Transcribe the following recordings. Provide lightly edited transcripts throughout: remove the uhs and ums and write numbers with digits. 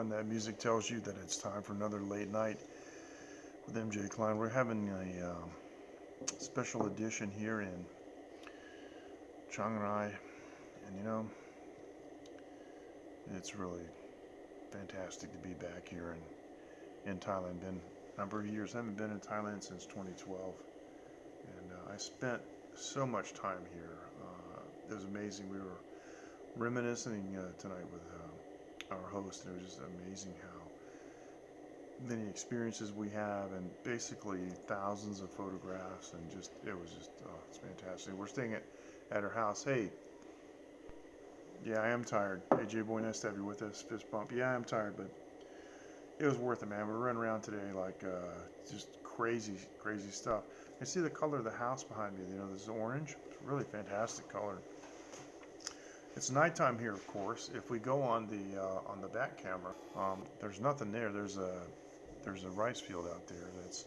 when that music tells you that it's time for another late night with MJ Klein. We're having a special edition here in Chiang, and it's really fantastic to be back here in Thailand. Been a number of years. I haven't been in Thailand since 2012, and I spent so much time here. It was amazing. We were reminiscing tonight with our host, and it was just amazing how many experiences we have, and basically thousands of photographs, and it's fantastic. We're staying at her house. Hey, yeah, I am tired. Hey, J Boy, nice to have you with us. Fist bump. Yeah, I'm tired, but it was worth it, man. We're running around today like just crazy, crazy stuff. You see the color of the house behind me. This is orange. It's a really fantastic color. It's nighttime here, of course. If we go on the back camera, there's nothing there. There's a rice field out there that's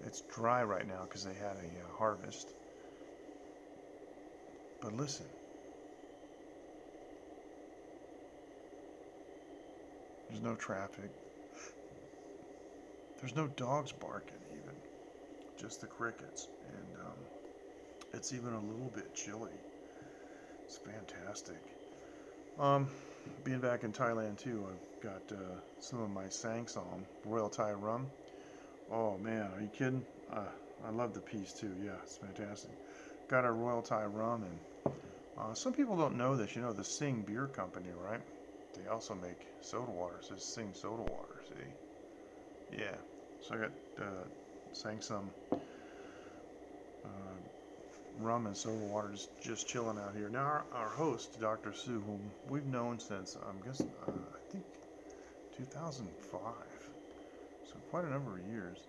it's dry right now because they had a harvest. But listen, there's no traffic. There's no dogs barking even, just the crickets, and it's even a little bit chilly. It's fantastic. Being back in Thailand too, I've got some of my Sang Royal Thai rum. Oh man, are you kidding? I love the piece too. Yeah, it's fantastic. Got our Royal Thai rum, and some people don't know this. The Sing Beer Company, right? They also make soda water. It says Sing Soda Water. See? Yeah. So I got Sang rum and soda water just chilling out here. Now our host, Dr. Sue, whom we've known since I think 2005, so quite a number of years.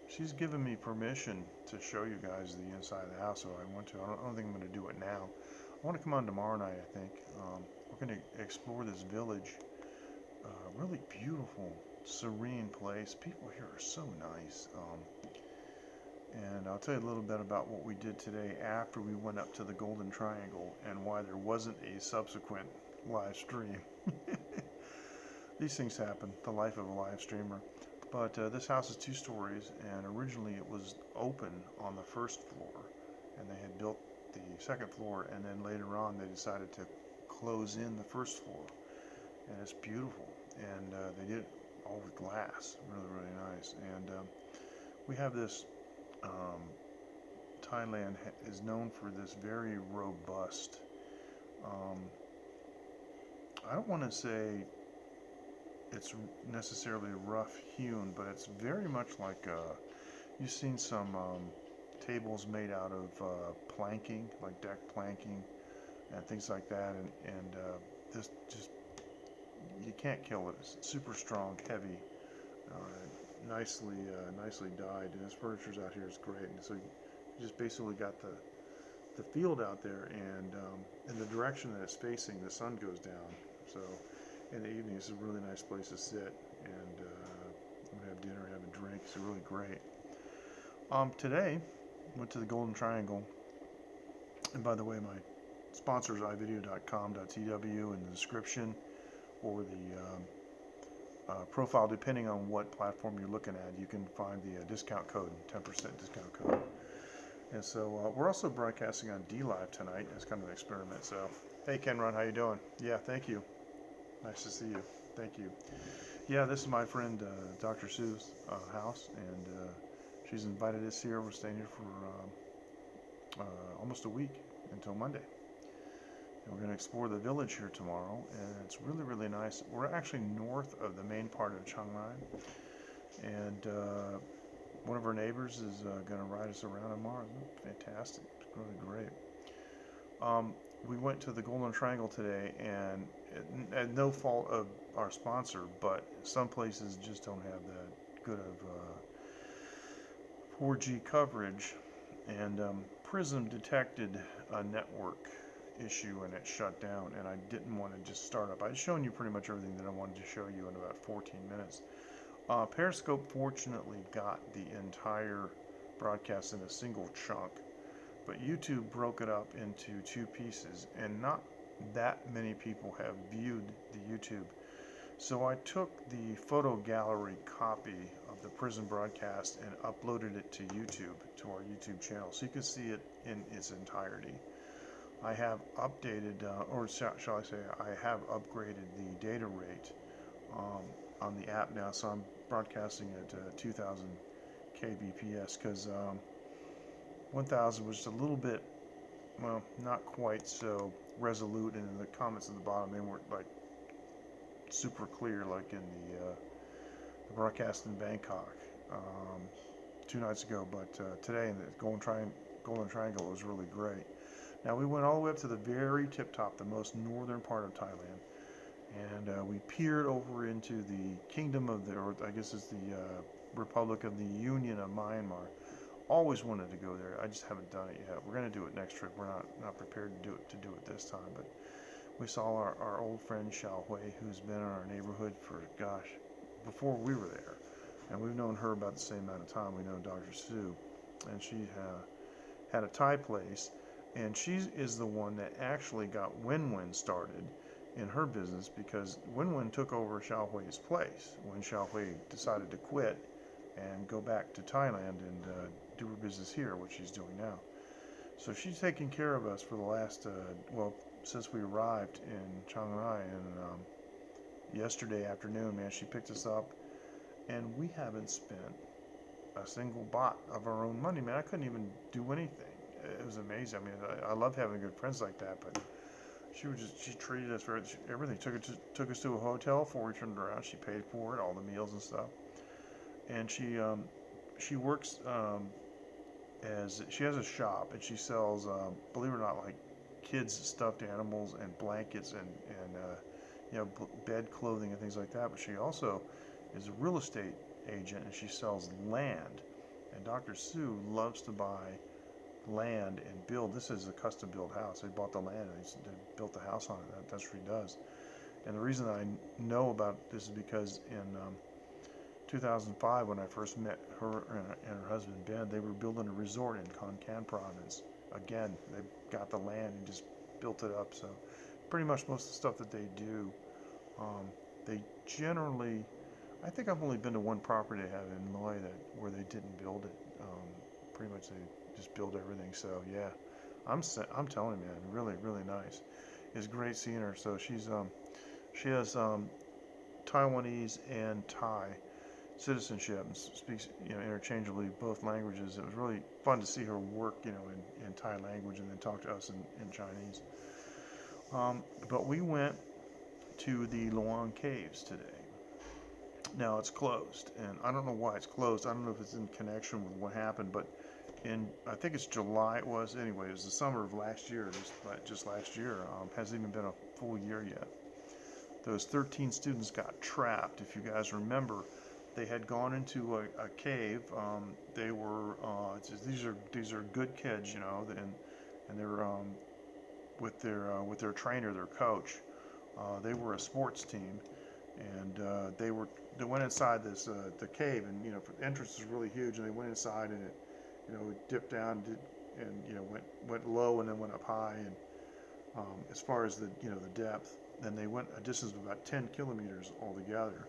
She's given me permission to show you guys the inside of the house, so I want to. I don't think I'm going to do it now. I want to come on tomorrow night, I think. We're going to explore this village. Really beautiful, serene place. People here are so nice. And I'll tell you a little bit about what we did today after we went up to the Golden Triangle and why there wasn't a subsequent live stream. These things happen, the life of a live streamer. But this house is 2 stories, and originally it was open on the first floor, and they had built the second floor, and then later on they decided to close in the first floor. And it's beautiful, and they did it all with glass, really, really nice. And we have this. Thailand is known for this very robust, I don't want to say it's necessarily rough hewn, but it's very much like you've seen some tables made out of planking, like deck planking and things like that, and this just, you can't kill it. It's super strong, heavy, nicely dyed, and this furniture's out here is great. And so you just basically got the field out there, and in the direction that it's facing, the sun goes down. So in the evening, it's a really nice place to sit, and I'm gonna have dinner, have a drink. It's really great. Today, went to the Golden Triangle, and by the way, my sponsor is ivideo.com.tw in the description, or the profile, depending on what platform you're looking at. You can find the discount code, 10% discount code. And so we're also broadcasting on DLive tonight as kind of an experiment. So, hey Kenron, how you doing? Yeah, thank you. Nice to see you. Thank you. Yeah, this is my friend Dr. Sue's house, and she's invited us here. We're staying here for almost a week until Monday. And we're going to explore the village here tomorrow, and it's really, really nice. We're actually north of the main part of Chiang Mai, and one of our neighbors is going to ride us around tomorrow. Fantastic. It's really great. We went to the Golden Triangle today, and at no fault of our sponsor, but some places just don't have that good of 4G coverage, and Prism detected a network issue and it shut down, and I didn't want to just start up. I'd shown you pretty much everything that I wanted to show you in about 14 minutes. Periscope fortunately got the entire broadcast in a single chunk, but YouTube broke it up into 2 pieces, and not that many people have viewed the YouTube. So I took the photo gallery copy of the prison broadcast and uploaded it to YouTube, to our YouTube channel, so you can see it in its entirety. I have updated, or shall I say, I have upgraded the data rate um, on the app now, so I'm broadcasting at 2000 kbps because 1000 was just a little bit, well, not quite so resolute, and in the comments at the bottom, they weren't like super clear like in the broadcast in Bangkok 2 nights ago, but today in the Golden Triangle was really great. Now we went all the way up to the very tip top, the most northern part of Thailand, and we peered over into the kingdom of the, or I guess it's the Republic of the Union of Myanmar. Always wanted to go there. I just haven't done it yet. We're going to do it next trip. We're not prepared to do it this time, but we saw our old friend Xiao Hui, who's been in our neighborhood for, gosh, before we were there. And we've known her about the same amount of time we know Dr. Sue. And she had a Thai place, and she is the one that actually got Win-Win started in her business, because Win-Win took over Xiao Hui's place when Xiao Hui decided to quit and go back to Thailand and do her business here, which she's doing now. So she's taken care of us for the last, well, since we arrived in Chiang, and yesterday afternoon, man, she picked us up, and we haven't spent a single baht of our own money, man. I couldn't even do anything. It was amazing. I mean, I love having good friends like that, but she treated us for everything. Took us to a hotel before we turned around. She paid for it, all the meals and stuff. And she works as she has a shop, and she sells, believe it or not, like kids stuffed animals and blankets and bed clothing and things like that. But she also is a real estate agent, and she sells land. And Dr. Sue loves to buy land and build. This is a custom built house. They bought the land and they built the house on it. That's what she does. And the reason I know about this is because in 2005, when I first met her and her husband Ben, they were building a resort in Khon Kaen province. Again, they got the land and just built it up. So pretty much most of the stuff that they do, they generally, I think I've only been to one property they have in Loy where they didn't build it. Pretty much they just build everything. So yeah, I'm telling you, man, really, really nice. It's great seeing her. So she has Taiwanese and Thai citizenship and speaks interchangeably both languages. It was really fun to see her work in Thai language and then talk to us in Chinese. But we went to the Luang Caves today. Now it's closed, and I don't know why it's closed. I don't know if it's in connection with what happened, but I think it's July. It was anyway. It was the summer of last year, just last year. Hasn't even been a full year yet. Those 13 students got trapped. If you guys remember, they had gone into a cave. They were these are good kids, and they're with their trainer, their coach. They were a sports team, and they went inside the cave, and the entrance is really huge, and they went inside, and it dipped down, went low and then went up high, and as far as the depth, then they went a distance of about 10 kilometers altogether,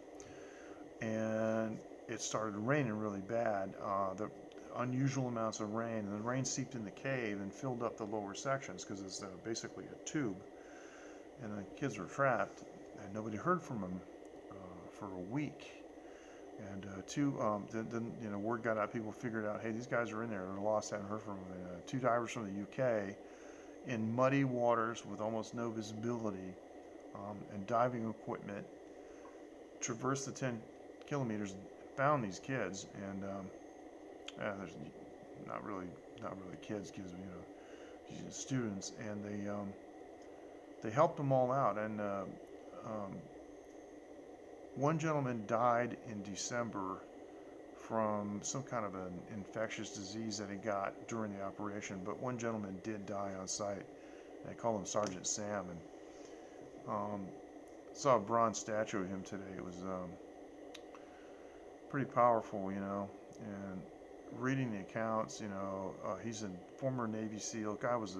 and it started raining really bad. The unusual amounts of rain, and the rain seeped in the cave and filled up the lower sections because it's basically a tube, and the kids were trapped, and nobody heard from them for a week. And then word got out. People figured out, hey, these guys are in there. They're lost. Haven't heard from them. And, 2 divers from the UK, in muddy waters with almost no visibility, and diving equipment, traversed the 10 kilometers, found these kids, and there's not really kids, students, and they helped them all out, and one gentleman died in December from some kind of an infectious disease that he got during the operation, but one gentleman did die on site. They call him Sergeant Sam, and saw a bronze statue of him today. It was pretty powerful, and reading the accounts, he's a former Navy SEAL. Guy was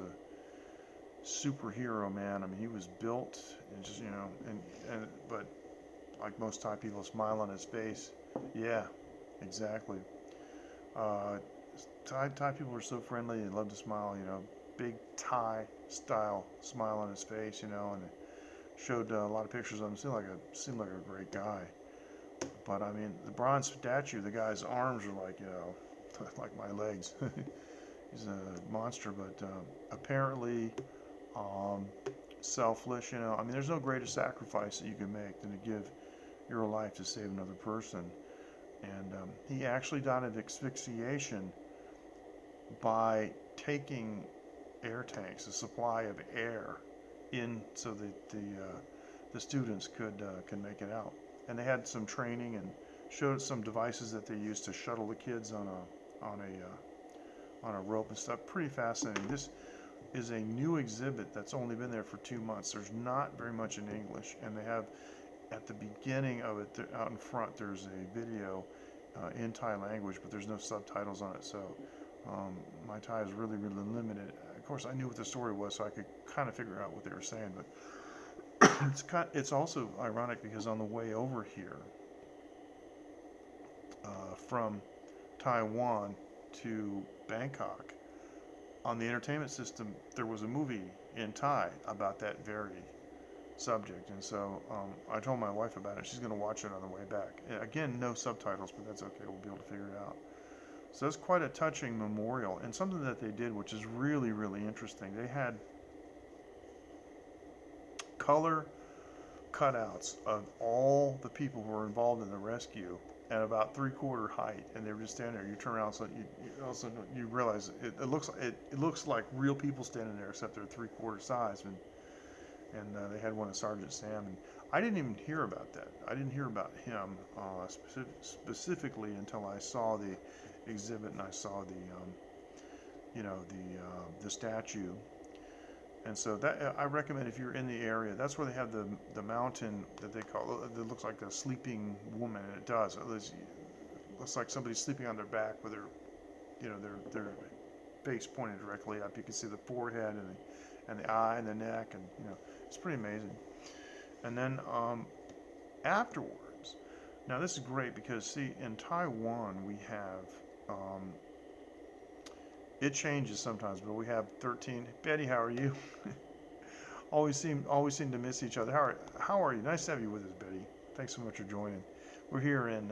superhero, man. I mean, he was built and just, and but like most Thai people, a smile on his face. Yeah, exactly. Uh, Thai people are so friendly. They love to smile. Big Thai style smile on his face. And showed a lot of pictures of him. Seemed like a great guy. But I mean, the bronze statue, the guy's arms are like like my legs. He's a monster. But apparently um, selfless. I mean, there's no greater sacrifice that you can make than to give your life to save another person. And he actually died of asphyxiation by taking air tanks, a supply of air, in so that the students could make it out. And they had some training and showed some devices that they used to shuttle the kids on a rope and stuff. Pretty fascinating. This is a new exhibit that's only been there for 2 months. There's not very much in English, and they have at the beginning of it, out in front, there's a video in Thai language, but there's no subtitles on it. So my Thai is really, really limited. Of course, I knew what the story was, so I could kind of figure out what they were saying. But it's also ironic because on the way over here from Taiwan to Bangkok, on the entertainment system, there was a movie in Thai about that very subject, and so I told my wife about it. She's going to watch it on the way back. Again, no subtitles, but that's okay. We'll be able to figure it out. So that's quite a touching memorial, and something that they did, which is really, really interesting. They had color cutouts of all the people who were involved in the rescue at about 3/4 height, and they were just standing there. You turn around, so you realize it looks like real people standing there, except they're 3/4 size. And they had one of Sergeant Sam, and I didn't even hear about that. I didn't hear about him specifically until I saw the exhibit and I saw the statue. And so that I recommend if you're in the area. That's where they have the mountain that they call it. That looks like a sleeping woman, and it does. It looks like somebody's sleeping on their back with their face pointed directly up. You can see the forehead and the eye and the neck, and it's pretty amazing. And then afterwards, now this is great because see, in Taiwan we have it changes sometimes, but we have 13. Betty, how are you? always seem to miss each other. How are you? Nice to have you with us, Betty. Thanks so much for joining. We're here in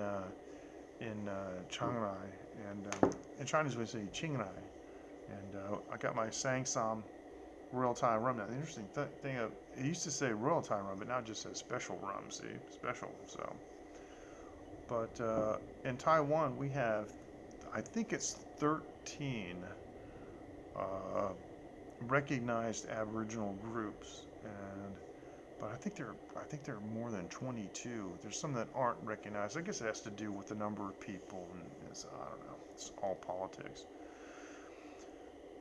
Chiang, and in Chinese we say Qingnai, and I got my Sang Som Royal Thai rum. Now the interesting thing, it used to say Royal Thai rum, but now it just says special rum. See, special. So, but in Taiwan we have, I think it's 13 recognized Aboriginal groups, but I think there are more than 22. There's some that aren't recognized. I guess it has to do with the number of people, and I don't know. It's all politics.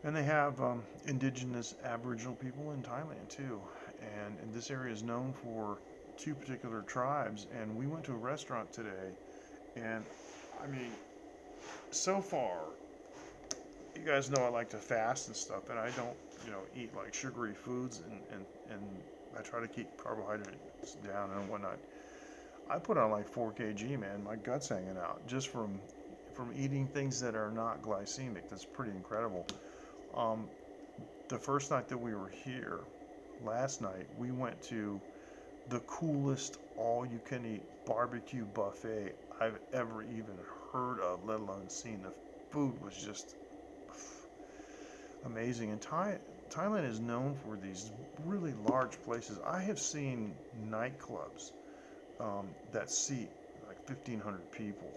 And they have indigenous Aboriginal people in Thailand too, and this area is known for two particular tribes. And we went to a restaurant today, and I mean, so far, you guys know I like to fast and stuff, and I don't, eat like sugary foods, and I try to keep carbohydrates down and whatnot. I put on like 4 kg, man. My gut's hanging out just from eating things that are not glycemic. That's pretty incredible. The first night that we were here, last night, we went to the coolest all-you-can-eat barbecue buffet I've ever even heard of, let alone seen. The food was just amazing. And Thailand is known for these really large places. I have seen nightclubs that seat like 1,500 people.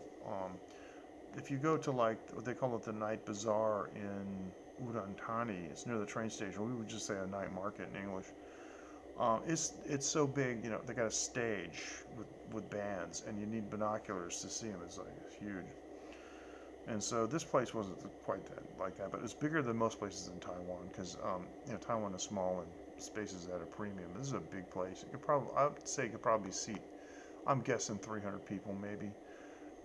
If you go to like what they call it, the night bazaar in Udantani, it's near the train station. We would just say a night market in English. It's so big, they got a stage with bands, and you need binoculars to see them. It's huge. And so this place wasn't quite like that, but it's bigger than most places in Taiwan because Taiwan is small and space is at a premium. This is a big place. I would say it could probably seat, I'm guessing 300 people maybe.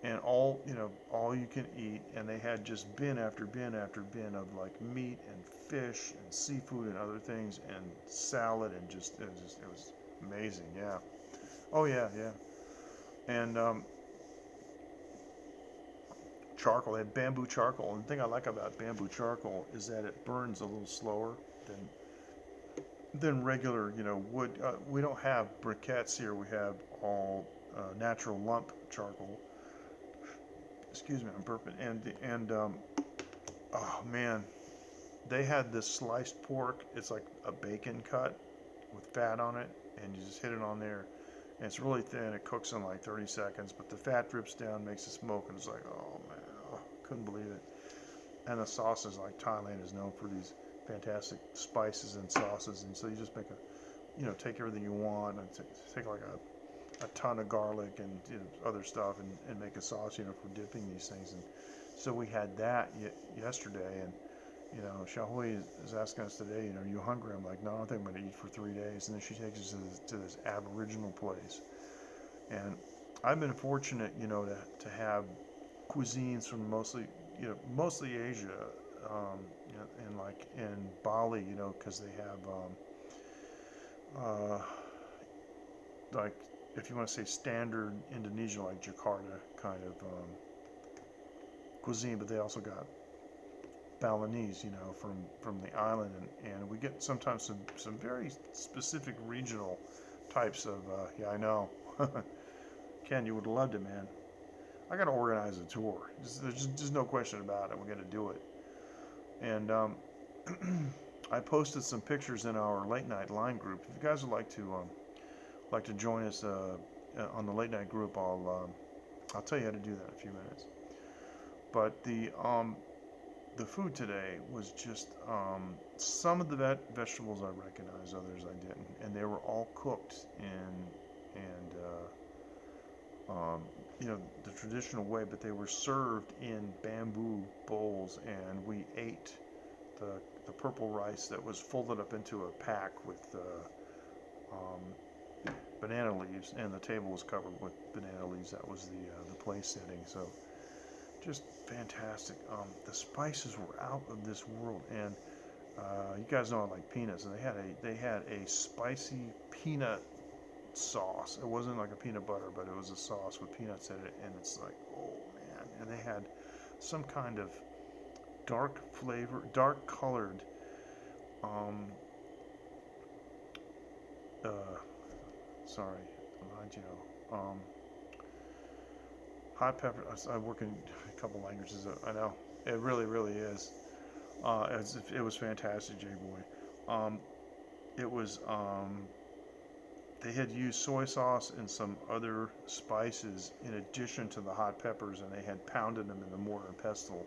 and all you can eat, and they had just bin after bin after bin of like meat and fish and seafood and other things and salad, and it was amazing. Yeah. Oh yeah, yeah. And charcoal. They had bamboo charcoal. And the thing I like about bamboo charcoal is that it burns a little slower than regular, wood. We don't have briquettes here. We have all natural lump charcoal. Excuse me, I'm burping. And oh man, they had this sliced pork. It's like a bacon cut with fat on it, and you just hit it on there. And it's really thin. It cooks in like 30 seconds, but the fat drips down, makes it smoke, and it's like, oh man, oh, couldn't believe it. And the sauces, like Thailand is known for these fantastic spices and sauces, and so you just make take everything you want and take like a ton of garlic and other stuff, and make a sauce, for dipping these things. And so we had that yesterday, and Xiaohui is asking us today, are you hungry? I'm like, no, I don't think I'm going to eat for 3 days. And then she takes us to this Aboriginal place. And I've been fortunate, to have cuisines from mostly Asia, and like in Bali, because they have, like, if you want to say standard Indonesia, like Jakarta kind of cuisine, but they also got Balinese, from the island, and we get sometimes some very specific regional types of, yeah, I know. Ken, you would have loved it, man. I got to organize a tour. There's just no question about it. We got to do it. And I posted some pictures in our late night line group. If you guys would like to join us on the late night group, I'll tell you how to do that in a few minutes. But the food today was just some of the vegetables I recognized, others I didn't, and they were all cooked the traditional way, but they were served in bamboo bowls, and we ate the purple rice that was folded up into a pack with banana leaves, and the table was covered with banana leaves. That was the place setting. So just fantastic. The spices were out of this world, and you guys know I like peanuts, and they had a spicy peanut sauce. It wasn't like a peanut butter, but it was a sauce with peanuts in it, and it's like, oh man. And they had some kind of dark colored uh, sorry, hot pepper. I work in a couple languages. I know it really is. It was fantastic, J boy. It was they had used soy sauce and some other spices in addition to the hot peppers, and they had pounded them in the mortar and pestle,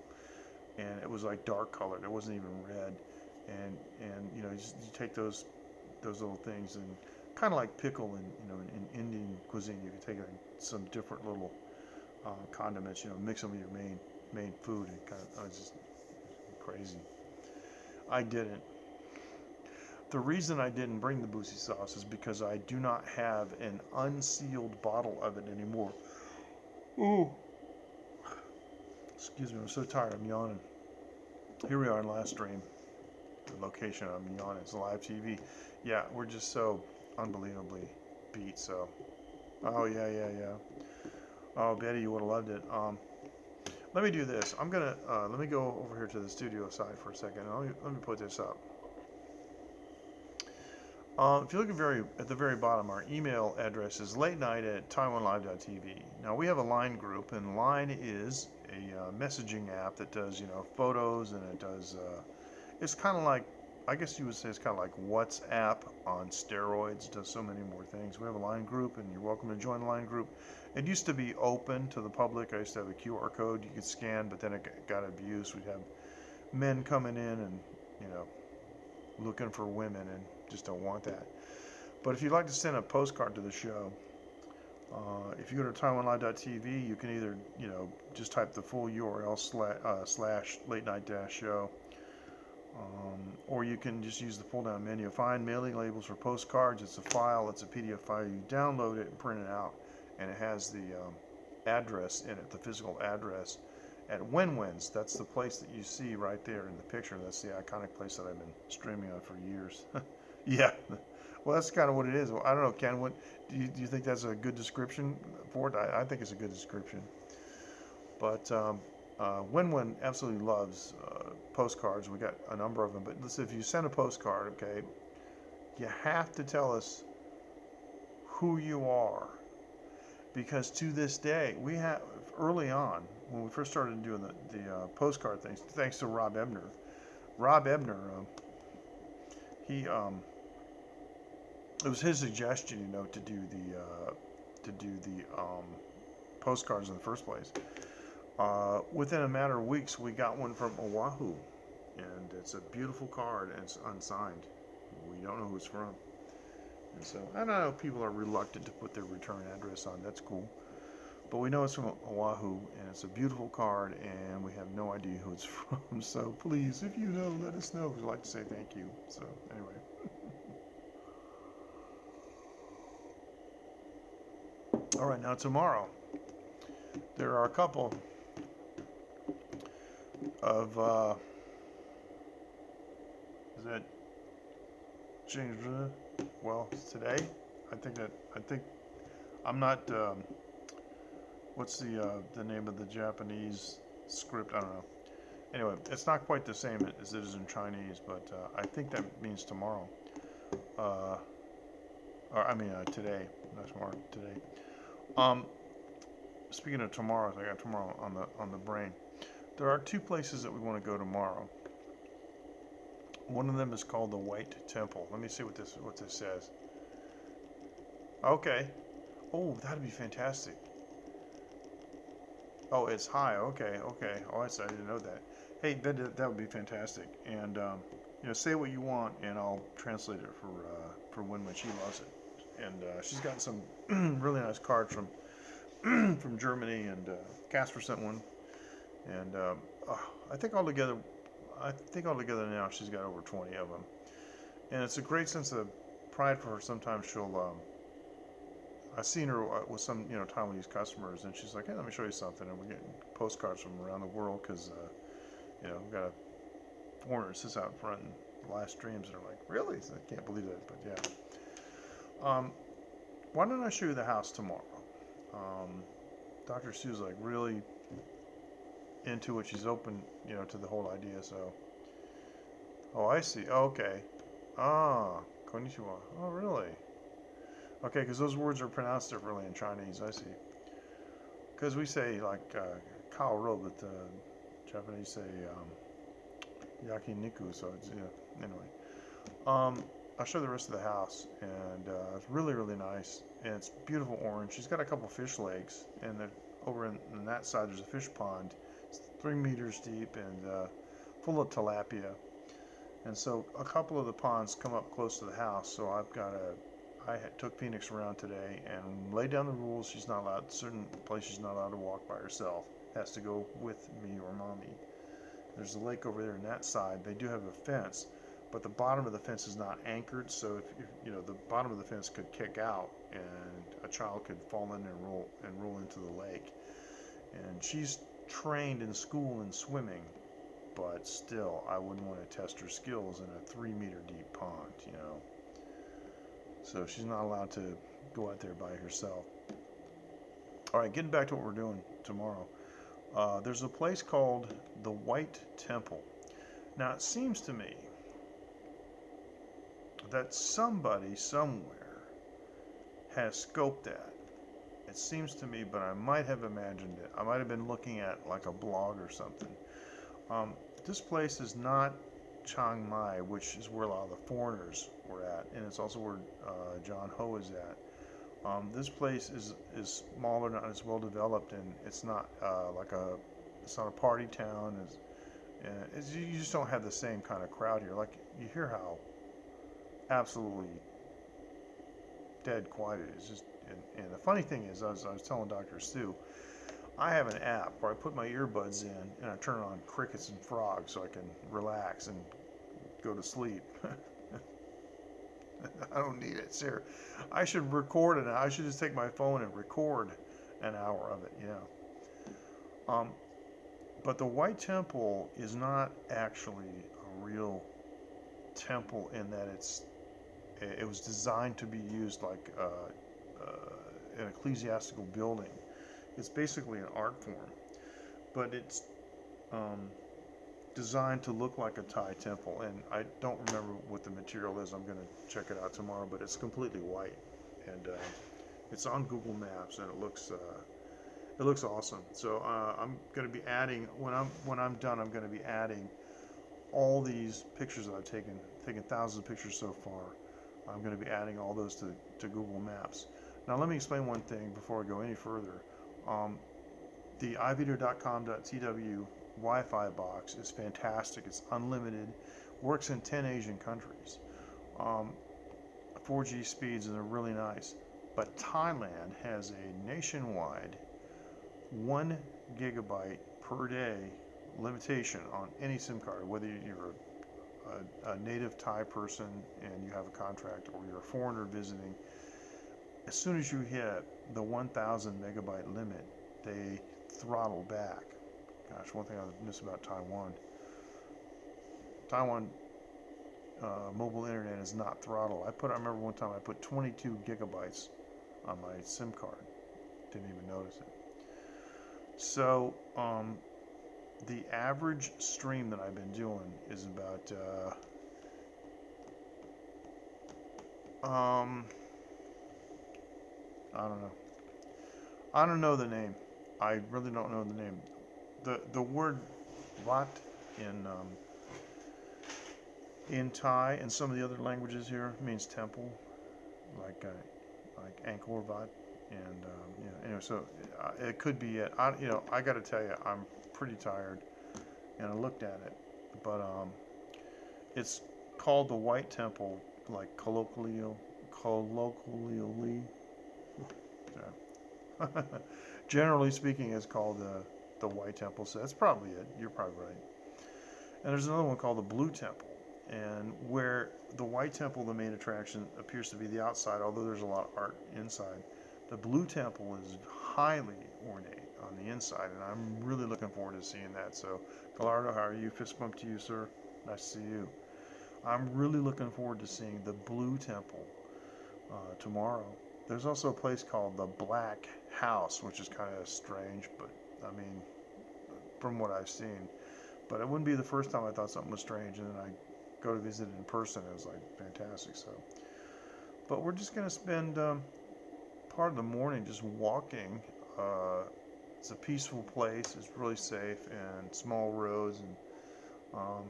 and it was like dark colored. It wasn't even red, and you take those little things, and kind of like pickle in Indian cuisine, you could take some different little condiments, mix them with your main food, and it's just crazy. I didn't. The reason I didn't bring the boozy sauce is because I do not have an unsealed bottle of it anymore. Ooh. Excuse me, I'm so tired, I'm yawning. Here we are in last stream. The location, I'm yawning, it's live TV. Yeah, we're just so unbelievably beat, so. Oh, yeah. Oh, Betty, you would have loved it. Let me do this. Let me go over here to the studio side for a second. Let me put this up. If you look at the very bottom, our email address is latenight@taiwanlive.tv. Now, we have a Line group, and Line is a messaging app that does, photos, and it does, it's kind of like, I guess you would say it's kind of like WhatsApp on steroids. It does so many more things. We have a Line group, and you're welcome to join the Line group. It used to be open to the public. I used to have a QR code you could scan, but then it got abused. We'd have men coming in and, looking for women, and just don't want that. But if you'd like to send a postcard to the show, if you go to taiwanlive.tv, you can either, just type the full URL slash late night dash show, or you can just use the pull down menu. Find mailing labels for postcards. It's a file. It's a PDF file. You download it and print it out, and it has address in it, the physical address at Win-Win's. That's the place that you see right there in the picture. That's the iconic place that I've been streaming on for years. Yeah. Well, that's kind of what it is. Well, I don't know, Ken. What do you think that's a good description for it? I think it's a good description. But Win-Win absolutely loves postcards. We got a number of them. But listen, if you send a postcard, okay, you have to tell us who you are, because to this day we have, early on when we first started doing the postcard things, thanks to Rob Ebner. Rob Ebner, he it was his suggestion, to do the postcards in the first place. Within a matter of weeks, we got one from Oahu, and it's a beautiful card, and it's unsigned. We don't know who it's from. And so, I don't know, people are reluctant to put their return address on. That's cool. But we know it's from Oahu, and it's a beautiful card, and we have no idea who it's from. So please, if you know, let us know. We'd like to say thank you. So anyway. All right, now tomorrow, there are a couple of, is that Chiang? Well, today, I think, I'm not, what's the name of the Japanese script? I don't know. Anyway, it's not quite the same as it is in Chinese, but I think that means tomorrow. Today, not tomorrow, today. Speaking of tomorrow, I got tomorrow on the brain. There are two places that we want to go tomorrow. One of them is called the White Temple. Let me see what this says. Okay. Oh, that'd be fantastic. Oh, it's high. Okay. Oh, I didn't know that. Hey, that would be fantastic. And say what you want, and I'll translate it for Win-Win. She loves it, and she's got some really nice cards from from Germany, and Casper sent one, and I think altogether now she's got over 20 of them, and it's a great sense of pride for her. Sometimes I've seen her with some Taiwanese customers, and she's like, "Hey, let me show you something," and we're getting postcards from around the world because we've got a foreigner that sits out in front and live streams, and they're like, "Really?" So I can't believe that, but yeah. Why don't I show you the house tomorrow? Dr. Sue's like really into it. She's open, to the whole idea. So, oh, I see. Oh, okay. Ah, konnichiwa. Oh, really? Okay, because those words are pronounced differently in Chinese. I see. Because we say like kao ro, but the Japanese say yakiniku. So it's Anyway, I'll show the rest of the house, and it's really, really nice, and it's beautiful orange. She's got a couple fish lakes, and over in that side there's a fish pond. It's 3 meters deep and full of tilapia. And so a couple of the ponds come up close to the house, so I took Phoenix around today and laid down the rules. She's not allowed, certain places she's not allowed to walk by herself. Has to go with me or mommy. There's a lake over there on that side. They do have a fence, but the bottom of the fence is not anchored, so if the bottom of the fence could kick out and a child could fall in and roll into the lake. And she's trained in school in swimming, but still, I wouldn't want to test her skills in a 3 meter deep pond, So she's not allowed to go out there by herself. All right, getting back to what we're doing tomorrow. There's a place called the White Temple. Now, it seems to me that somebody somewhere has scoped that. It seems to me, but I might have imagined it. I might have been looking at like a blog or something. This place is not Chiang Mai, which is where a lot of the foreigners were at, and it's also where John Ho is at. This place is smaller, not as well developed, and it's not it's not a party town. You just don't have the same kind of crowd here. Like, you hear how absolutely dead quiet it is. And the funny thing is, I was telling Dr. Sue, I have an app where I put my earbuds in and I turn on crickets and frogs so I can relax and go to sleep. I don't need it, sir. I should record it. I should just take my phone and record an hour of it, yeah. Um, but the White Temple is not actually a real temple in that it was designed to be used like an ecclesiastical building. It's basically an art form, but it's um, designed to look like a Thai temple. And I don't remember what the material is. I'm going to check it out tomorrow, but it's completely white, and it's on Google Maps, and it looks awesome. So I'm going to be adding when I'm done. I'm going to be adding all these pictures that I've taken thousands of pictures so far. I'm going to be adding all those to Google Maps. Now let me explain one thing before I go any further. The iVideo.com.tw Wi-Fi box is fantastic. It's unlimited, works in 10 Asian countries. 4G speeds and they're really nice. But Thailand has a nationwide 1 gigabyte per day limitation on any SIM card, whether you're a native Thai person and you have a contract or you're a foreigner visiting. As soon as you hit the 1,000 megabyte limit, they throttle back. Gosh, one thing I miss about Taiwan. Taiwan mobile internet is not throttle. I remember one time I put 22 gigabytes on my SIM card. Didn't even notice it. So the average stream that I've been doing is about I don't know. I don't know the name. I really don't know the name. The word Wat in Thai and some of the other languages here means temple, like Angkor Wat, and anyway. So it could be it. I got to tell you, I'm pretty tired, and I looked at it, but it's called the White Temple, like colloquially. Yeah. Generally speaking, it's called the White Temple. So that's probably it. You're probably right. And there's another one called the Blue Temple, and where the White Temple, the main attraction, appears to be the outside, although there's a lot of art inside. The Blue Temple is highly ornate on the inside, and I'm really looking forward to seeing that. So, Gallardo, how are you? Fist bump to you, sir. Nice to see you. I'm really looking forward to seeing the Blue Temple tomorrow. There's also a place called the Black House, which is kind of strange, but I mean, from what I've seen. But it wouldn't be the first time I thought something was strange, and then I go to visit it in person. It was like fantastic. So, but we're just going to spend part of the morning just walking. It's a peaceful place. It's really safe and small roads, and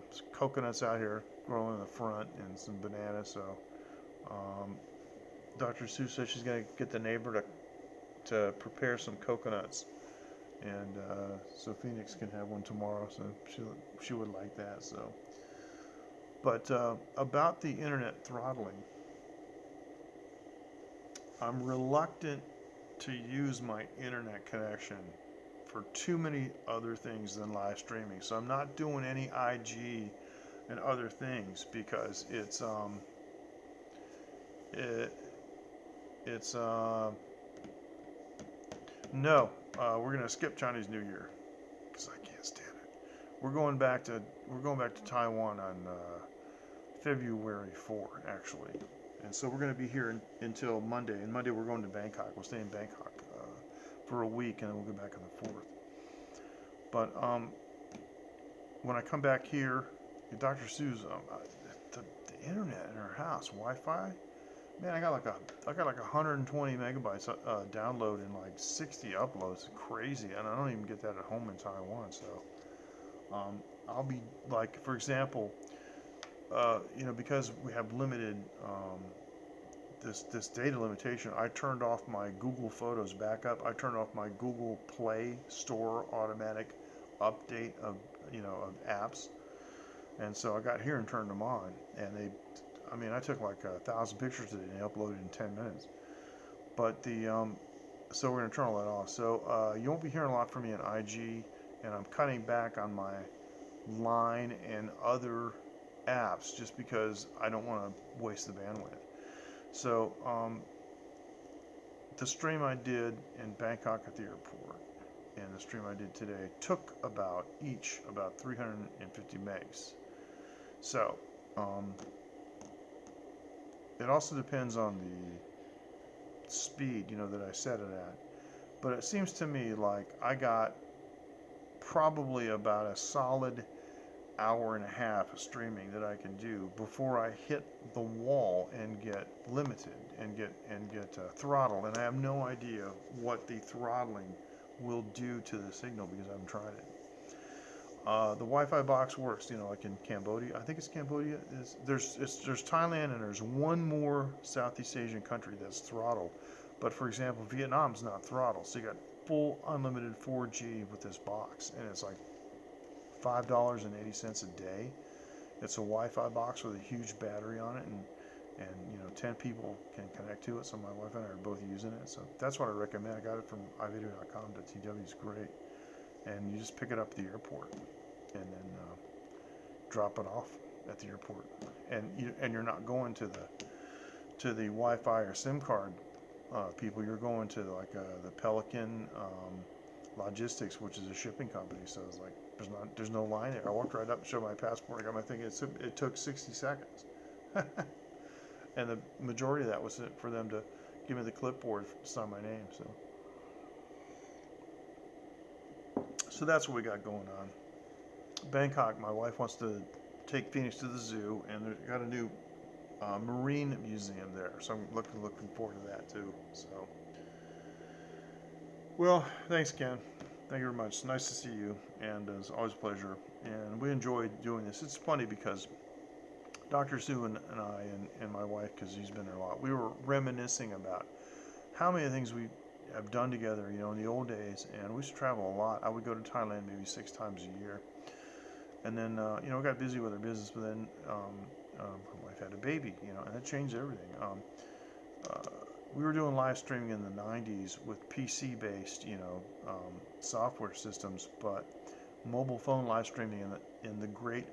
there's coconuts out here growing in the front and some bananas. So Dr. Sue says she's going to get the neighbor to prepare some coconuts, and so Phoenix can have one tomorrow. So she would like that. So, but about the internet throttling, I'm reluctant to use my internet connection for too many other things than live streaming. So I'm not doing any IG and other things because we're gonna skip Chinese New Year because I can't stand it. We're going back to Taiwan on February 4 actually, and so we're gonna be here until Monday. And Monday we're going to Bangkok. We'll stay in Bangkok for a week, and then we'll go back on the 4th. But when I come back here, Dr. Sue's the internet in her house, Wi-Fi. Man, I got like 120 megabytes download and like 60 uploads. Crazy, and I don't even get that at home in Taiwan. So I'll be like, for example, because we have limited this data limitation, I turned off my Google Photos backup. I turned off my Google Play Store automatic update of apps, and so I got here and turned them on, and I took like 1,000 pictures today and they uploaded in 10 minutes. But so we're gonna turn all that off. So you won't be hearing a lot from me on IG, and I'm cutting back on my Line and other apps just because I don't want to waste the bandwidth. So the stream I did in Bangkok at the airport and the stream I did today took about 350 megs. So, it also depends on the speed, that I set it at. But it seems to me like I got probably about a solid hour and a half of streaming that I can do before I hit the wall and get limited and get throttled. And I have no idea what the throttling will do to the signal because I haven't tried it. The Wi-Fi box works, like in Cambodia. I think it's Cambodia. There's Thailand and there's one more Southeast Asian country that's throttled. But for example, Vietnam's not throttled. So you got full unlimited 4G with this box, and it's like $5.80 a day. It's a Wi-Fi box with a huge battery on it, and 10 people can connect to it. So my wife and I are both using it. So that's what I recommend. I got it from ivideo.com.tw. It's great, and you just pick it up at the airport, and then drop it off at the airport, and you're not going to the Wi-Fi or SIM card people. You're going to like the Pelican Logistics, which is a shipping company. So it's like there's no line there. I walked right up and showed my passport. I got my thing. It took 60 seconds, and the majority of that was for them to give me the clipboard to sign my name. So that's what we got going on. Bangkok. My wife wants to take Phoenix to the zoo, and they've got a new marine museum there. So I'm looking forward to that too. So, well, thanks, Ken. Thank you very much. It's nice to see you, and it's always a pleasure. And we enjoy doing this. It's funny because Dr. Sue and I and my wife, because she's been there a lot, we were reminiscing about how many things we have done together, in the old days. And we used to travel a lot. I would go to Thailand maybe 6 times a year. And then, we got busy with our business, but then my wife had a baby, and it changed everything. We were doing live streaming in the 90s with PC-based, software systems, but mobile phone live streaming in the great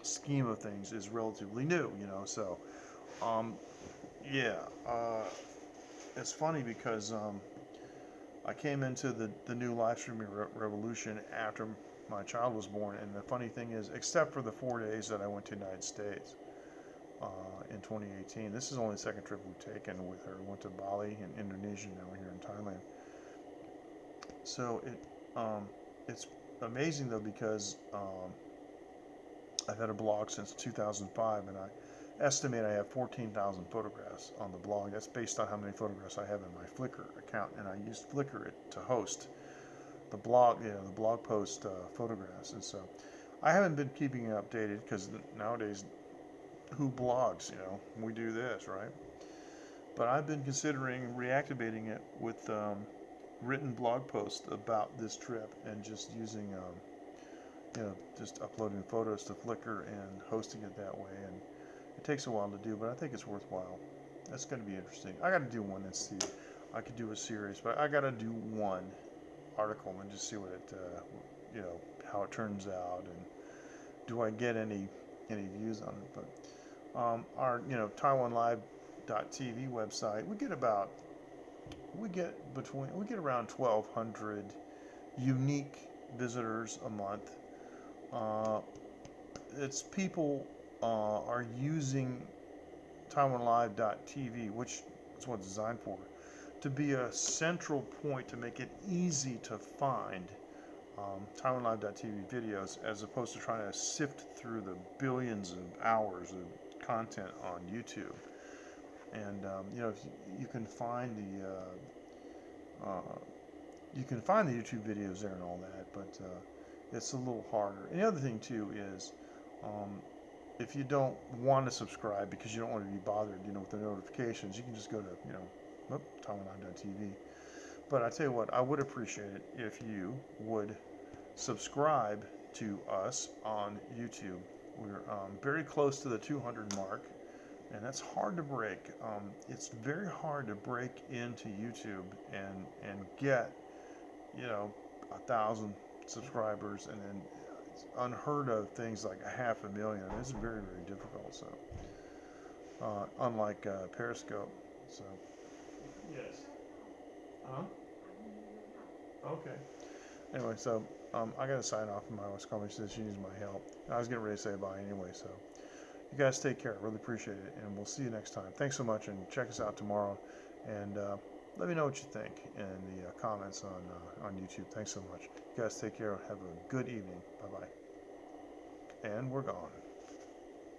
scheme of things is relatively new, So, it's funny because I came into the new live streaming revolution after my child was born, and the funny thing is, except for the 4 days that I went to the United States in 2018, this is only the second trip we've taken with her. We went to Bali and Indonesia, now we're here in Thailand. So it's amazing though, because I've had a blog since 2005, and I estimate I have 14,000 photographs on the blog. That's based on how many photographs I have in my Flickr account, and I used Flickr to host the blog, the blog post photographs. And so I haven't been keeping it updated because nowadays, who blogs? We do this, right? But I've been considering reactivating it with written blog posts about this trip, and just using, just uploading photos to Flickr and hosting it that way. And it takes a while to do, but I think it's worthwhile. That's going to be interesting. I got to do one and see. I could do a series, but I got to do one article and just see what it, how it turns out, and do I get any views on it. But our, Taiwan Live.tv website, we get around 1,200 unique visitors a month. It's people are using Taiwan Live.tv, which is what it's designed for, to be a central point to make it easy to find Taiwan Live.tv videos, as opposed to trying to sift through the billions of hours of content on YouTube. And you can find the YouTube videos there and all that, but it's a little harder. And the other thing too is, if you don't want to subscribe because you don't want to be bothered, with the notifications, you can just go to, TaiwanLive.tv. But I tell you what, I would appreciate it if you would subscribe to us on YouTube. We're very close to the 200 mark, and that's hard to break. It's very hard to break into YouTube and get, 1,000 subscribers, and then it's unheard of things like 500,000. It's very, very difficult. So, unlike Periscope. So, Yes. Huh? Okay. Anyway, so I got to sign off. My wife's calling me. She says she needs my help. And I was getting ready to say bye anyway. So you guys take care. Really appreciate it. And we'll see you next time. Thanks so much. And check us out tomorrow. And let me know what you think in the comments on YouTube. Thanks so much. You guys take care. Have a good evening. Bye bye. And we're gone.